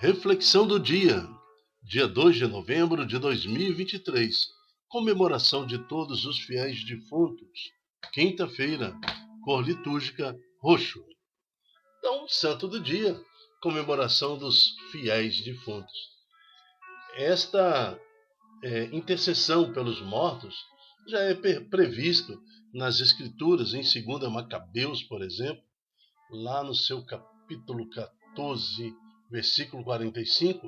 Reflexão do dia, dia 2 de novembro de 2023, comemoração de todos os fiéis defuntos, quinta-feira, cor litúrgica roxo. Então, santo do dia, comemoração dos fiéis defuntos. Esta intercessão pelos mortos já é previsto nas Escrituras, em 2 Macabeus, por exemplo, lá no seu capítulo 14, versículo 45,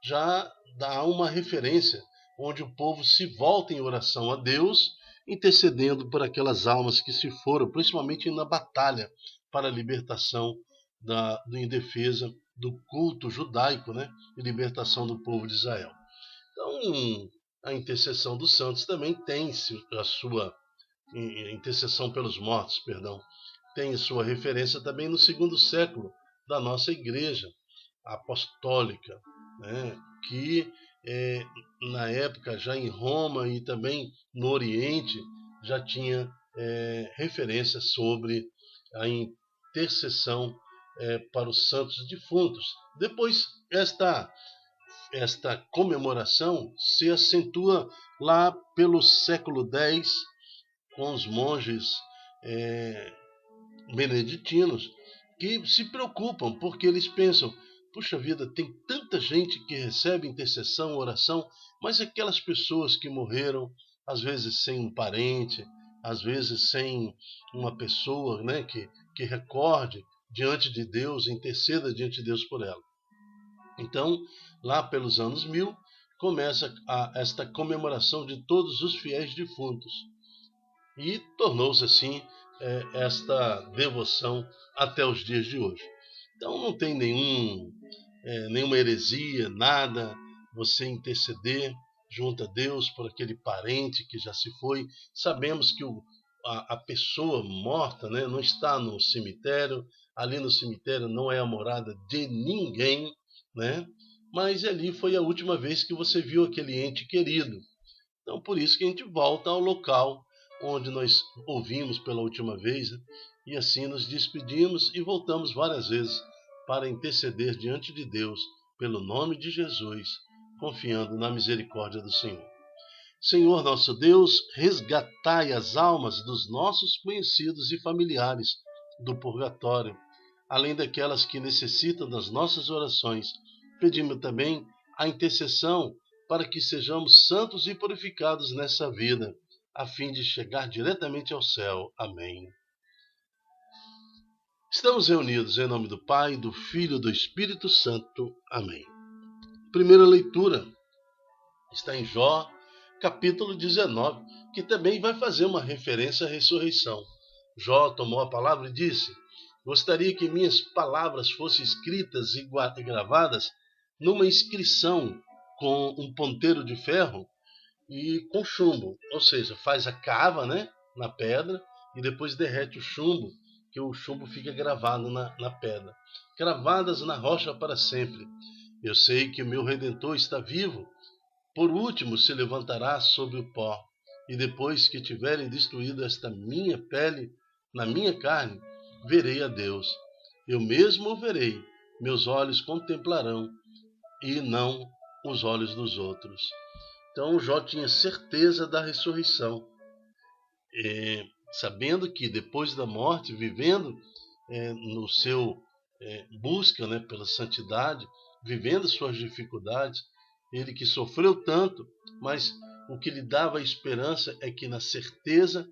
já dá uma referência onde o povo se volta em oração a Deus, intercedendo por aquelas almas que se foram, principalmente na batalha para a libertação em defesa do culto judaico, né, e libertação do povo de Israel. Então, a intercessão dos santos também tem a sua intercessão pelos mortos, tem sua referência também no segundo século da nossa igreja apostólica, né, que na época já em Roma e também no Oriente já tinha referência sobre a intercessão para os santos defuntos. Depois esta comemoração se acentua lá pelo século X com os monges beneditinos que se preocupam porque eles pensam: puxa vida, tem tanta gente que recebe intercessão, oração, mas aquelas pessoas que morreram, às vezes sem um parente, às vezes sem uma pessoa, né, que recorde diante de Deus, interceda diante de Deus por ela. Então, lá pelos anos 1000, começa esta comemoração de todos os fiéis defuntos. E tornou-se assim esta devoção até os dias de hoje. Então não tem nenhuma heresia, nada, você interceder junto a Deus por aquele parente que já se foi. Sabemos que a pessoa morta, né, não está no cemitério, ali no cemitério não é a morada de ninguém, né, mas ali foi a última vez que você viu aquele ente querido. Então por isso que a gente volta ao local onde nós ouvimos pela última vez, né? E assim nos despedimos e voltamos várias vezes para interceder diante de Deus pelo nome de Jesus, confiando na misericórdia do Senhor. Senhor nosso Deus, resgatai as almas dos nossos conhecidos e familiares do purgatório, além daquelas que necessitam das nossas orações. Pedimos também a intercessão para que sejamos santos e purificados nessa vida, a fim de chegar diretamente ao céu. Amém. Estamos reunidos em nome do Pai, do Filho e do Espírito Santo. Amém. Primeira leitura está em Jó, capítulo 19, que também vai fazer uma referência à ressurreição. Jó tomou a palavra e disse: gostaria que minhas palavras fossem escritas e gravadas numa inscrição com um ponteiro de ferro e com chumbo, ou seja, faz a cava, né, na pedra e depois derrete o chumbo, que o chumbo fica gravado na pedra, gravadas na rocha para sempre. Eu sei que o meu Redentor está vivo, por último se levantará sobre o pó, e depois que tiverem destruído esta minha pele, na minha carne, verei a Deus. Eu mesmo o verei, meus olhos contemplarão, e não os olhos dos outros. Então Jó tinha certeza da ressurreição, sabendo que depois da morte, vivendo no seu busca, né, pela santidade, vivendo suas dificuldades, ele que sofreu tanto, mas o que lhe dava esperança é que na certeza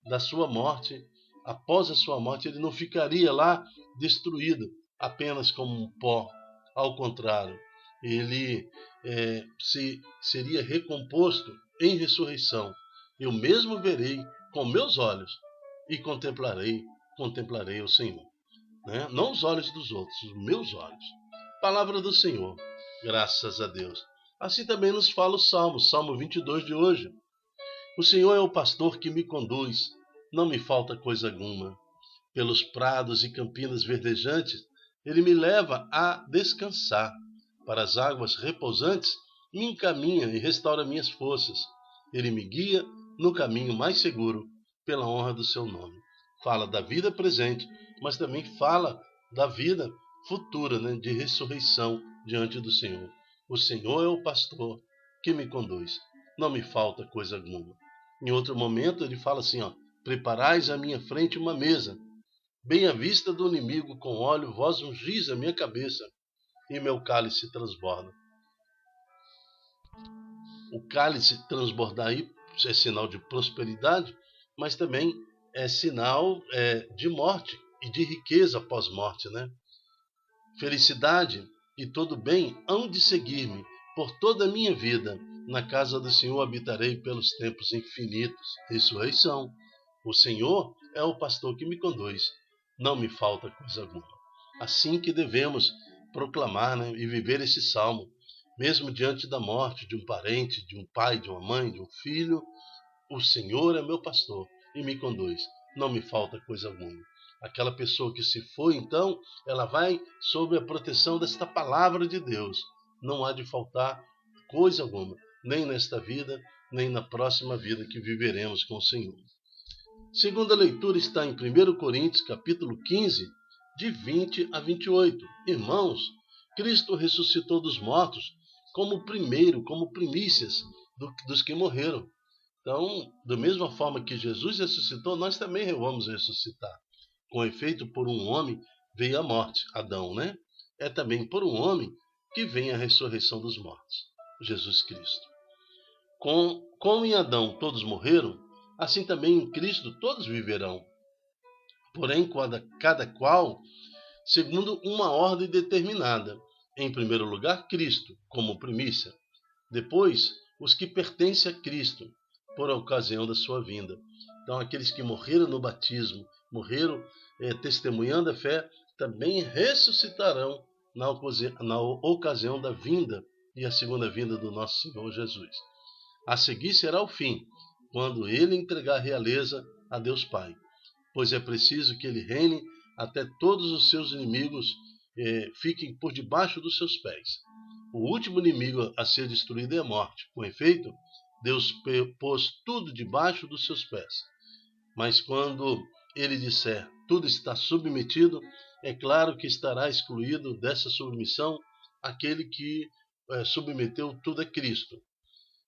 da sua morte, após a sua morte, ele não ficaria lá destruído, apenas como um pó. Ao contrário, ele seria recomposto em ressurreição. Eu mesmo verei com meus olhos e contemplarei o Senhor. Né? Não os olhos dos outros, os meus olhos. Palavra do Senhor, graças a Deus. Assim também nos fala o Salmo 22 de hoje. O Senhor é o pastor que me conduz, não me falta coisa alguma. Pelos prados e campinas verdejantes, ele me leva a descansar. Para as águas repousantes, me encaminha e restaura minhas forças. Ele me guia no caminho mais seguro, pela honra do seu nome. Fala da vida presente, mas também fala da vida futura, né, de ressurreição diante do Senhor. O Senhor é o pastor que me conduz. Não me falta coisa alguma. Em outro momento ele fala assim, preparais à minha frente uma mesa, bem à vista do inimigo, com óleo vós ungis a minha cabeça, e meu cálice transborda. O cálice transbordar aí é sinal de prosperidade, mas também é sinal de morte e de riqueza pós-morte, né? Felicidade e todo bem hão de seguir-me por toda a minha vida. Na casa do Senhor habitarei pelos tempos infinitos. Ressurreição. O Senhor é o pastor que me conduz. Não me falta coisa alguma. Assim que devemos proclamar, né, e viver esse salmo. Mesmo diante da morte de um parente, de um pai, de uma mãe, de um filho, o Senhor é meu pastor e me conduz. Não me falta coisa alguma. Aquela pessoa que se foi, então, ela vai sob a proteção desta palavra de Deus. Não há de faltar coisa alguma, nem nesta vida, nem na próxima vida que viveremos com o Senhor. Segunda leitura está em 1 Coríntios, capítulo 15, de 20 a 28. Irmãos, Cristo ressuscitou dos mortos como primeiro, como primícias dos que morreram. Então, da mesma forma que Jesus ressuscitou, nós também vamos ressuscitar. Com efeito, por um homem veio a morte, Adão, né? É também por um homem que vem a ressurreição dos mortos, Jesus Cristo. Como em Adão todos morreram, assim também em Cristo todos viverão. Porém, cada qual segundo uma ordem determinada. Em primeiro lugar, Cristo, como primícia. Depois, os que pertencem a Cristo, por ocasião da sua vinda. Então, aqueles que morreram no batismo, morreram testemunhando a fé, também ressuscitarão na ocasião da vinda e a segunda vinda do nosso Senhor Jesus. A seguir será o fim, quando ele entregar a realeza a Deus Pai, pois é preciso que ele reine até todos os seus inimigos fiquem por debaixo dos seus pés. O último inimigo a ser destruído é a morte. Com efeito, Deus pôs tudo debaixo dos seus pés. Mas quando ele disser tudo está submetido, é claro que estará excluído dessa submissão aquele que submeteu tudo a Cristo.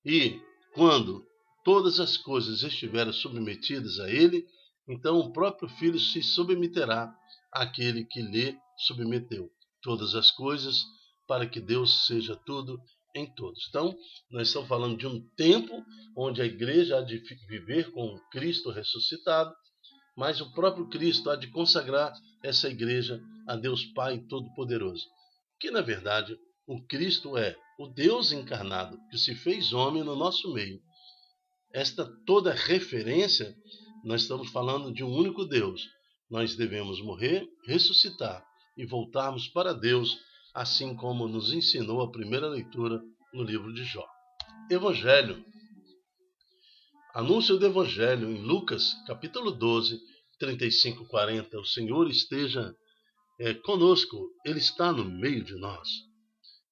E quando todas as coisas estiverem submetidas a ele, então o próprio Filho se submeterá àquele que lhe submeteu todas as coisas, para que Deus seja tudo em todos. Então, nós estamos falando de um tempo onde a igreja há de viver com Cristo ressuscitado, mas o próprio Cristo há de consagrar essa igreja a Deus Pai Todo-Poderoso. Que, na verdade, o Cristo é o Deus encarnado, que se fez homem no nosso meio. Esta toda referência, nós estamos falando de um único Deus. Nós devemos morrer, ressuscitar e voltarmos para Deus, assim como nos ensinou a primeira leitura no livro de Jó. Evangelho. Anúncio do Evangelho em Lucas, capítulo 12, 35 e 40. O Senhor esteja conosco, Ele está no meio de nós.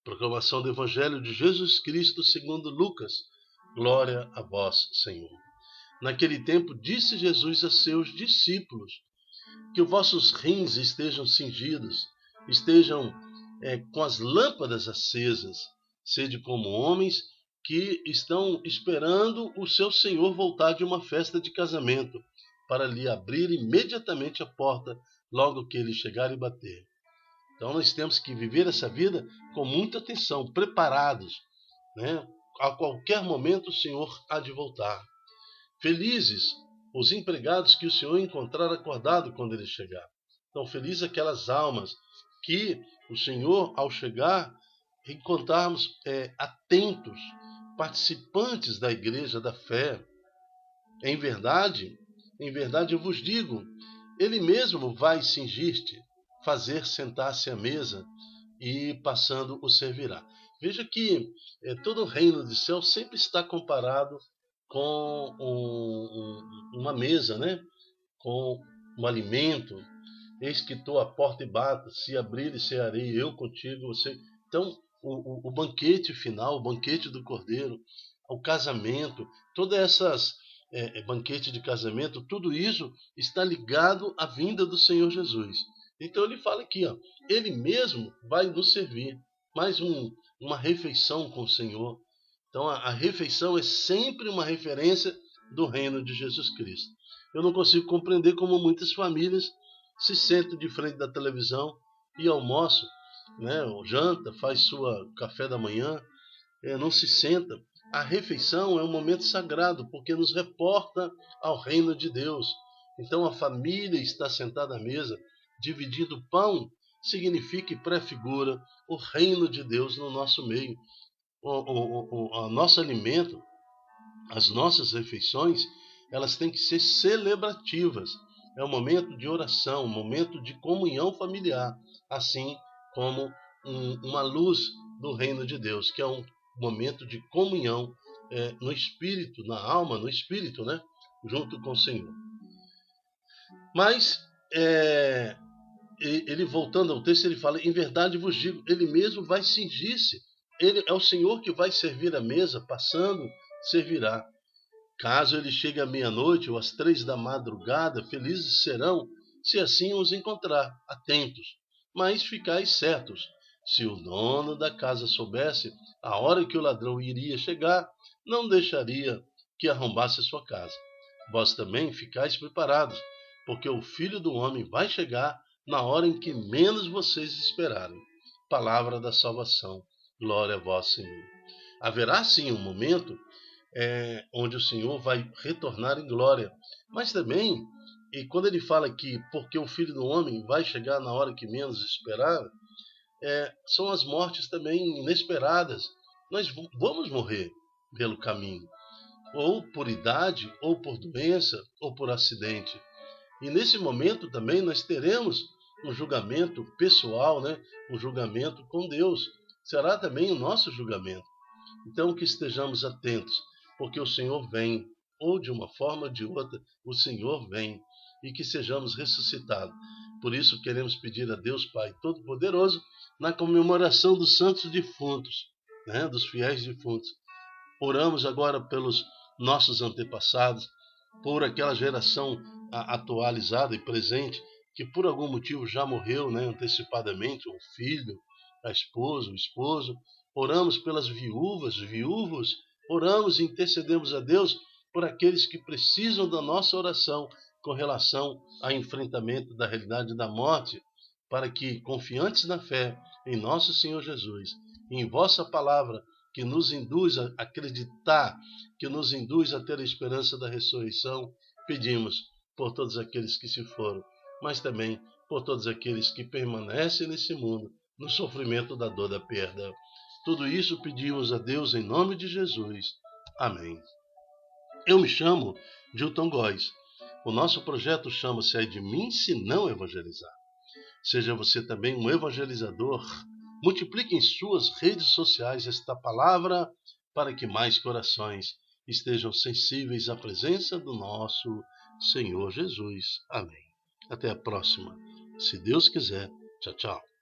Proclamação do Evangelho de Jesus Cristo segundo Lucas. Glória a vós, Senhor. Naquele tempo disse Jesus a seus discípulos: que os vossos rins estejam cingidos, estejam com as lâmpadas acesas, sede como homens que estão esperando o seu Senhor voltar de uma festa de casamento, para lhe abrir imediatamente a porta, logo que ele chegar e bater. Então nós temos que viver essa vida com muita atenção, preparados, né? A qualquer momento o Senhor há de voltar. Felizes os empregados que o Senhor encontrar acordado quando ele chegar. Então, felizes aquelas almas que o Senhor, ao chegar, encontrarmos atentos, participantes da igreja da fé. Em verdade eu vos digo, ele mesmo vai cingir-te, fazer sentar-se à mesa e passando o servirá. Veja que todo o reino de céu sempre está comparado com uma mesa, né? Com um alimento. Eis que estou à porta e bato, se abrir e cearei eu contigo. Você. Então, o banquete final, o banquete do Cordeiro, o casamento, todas essas banquete de casamento, tudo isso está ligado à vinda do Senhor Jesus. Então ele fala aqui, ele mesmo vai nos servir. mais uma refeição com o Senhor. Então a refeição é sempre uma referência do reino de Jesus Cristo. Eu não consigo compreender como muitas famílias se sentam de frente da televisão e almoçam, né, ou janta, faz sua café da manhã, não se senta. A refeição é um momento sagrado, porque nos reporta ao reino de Deus. Então a família está sentada à mesa, dividindo o pão, significa e prefigura o reino de Deus no nosso meio. O nosso alimento, as nossas refeições, elas têm que ser celebrativas. É um momento de oração, um momento de comunhão familiar, assim como uma luz do reino de Deus, que é um momento de comunhão no espírito, na alma, no espírito, né? Junto com o Senhor. Mas, ele voltando ao texto, ele fala, em verdade vos digo, ele mesmo vai cingir-se. Ele é o Senhor que vai servir a mesa, passando, servirá. Caso ele chegue à meia-noite ou às 3 da madrugada, felizes serão, se assim os encontrar, atentos. Mas ficais certos, se o dono da casa soubesse a hora que o ladrão iria chegar, não deixaria que arrombasse a sua casa. Vós também ficais preparados, porque o Filho do Homem vai chegar na hora em que menos vocês esperarem. Palavra da salvação. Glória a vós, Senhor. Haverá sim um momento onde o Senhor vai retornar em glória. Mas também, e quando ele fala que porque o Filho do Homem vai chegar na hora que menos esperar, são as mortes também inesperadas. Nós vamos morrer pelo caminho, ou por idade, ou por doença, ou por acidente. E nesse momento também nós teremos um julgamento pessoal, né? Um julgamento com Deus. Será também o nosso julgamento. Então que estejamos atentos, porque o Senhor vem, ou de uma forma ou de outra, o Senhor vem, e que sejamos ressuscitados. Por isso queremos pedir a Deus Pai Todo-Poderoso, na comemoração dos santos defuntos, né, dos fiéis defuntos. Oramos agora pelos nossos antepassados, por aquela geração atualizada e presente, que por algum motivo já morreu, né, antecipadamente, o filho, a esposa, o esposo. Oramos pelas viúvas, viúvos. Oramos e intercedemos a Deus por aqueles que precisam da nossa oração com relação ao enfrentamento da realidade da morte, para que, confiantes na fé em nosso Senhor Jesus, e em vossa palavra, que nos induz a acreditar, que nos induz a ter a esperança da ressurreição, pedimos por todos aqueles que se foram, mas também por todos aqueles que permanecem nesse mundo, no sofrimento da dor da perda. Tudo isso pedimos a Deus em nome de Jesus. Amém. Eu me chamo Gilton Góes. O nosso projeto chama-se É de Mim Se Não Evangelizar. Seja você também um evangelizador. Multiplique em suas redes sociais esta palavra para que mais corações estejam sensíveis à presença do nosso Senhor Jesus. Amém. Até a próxima. Se Deus quiser. Tchau, tchau.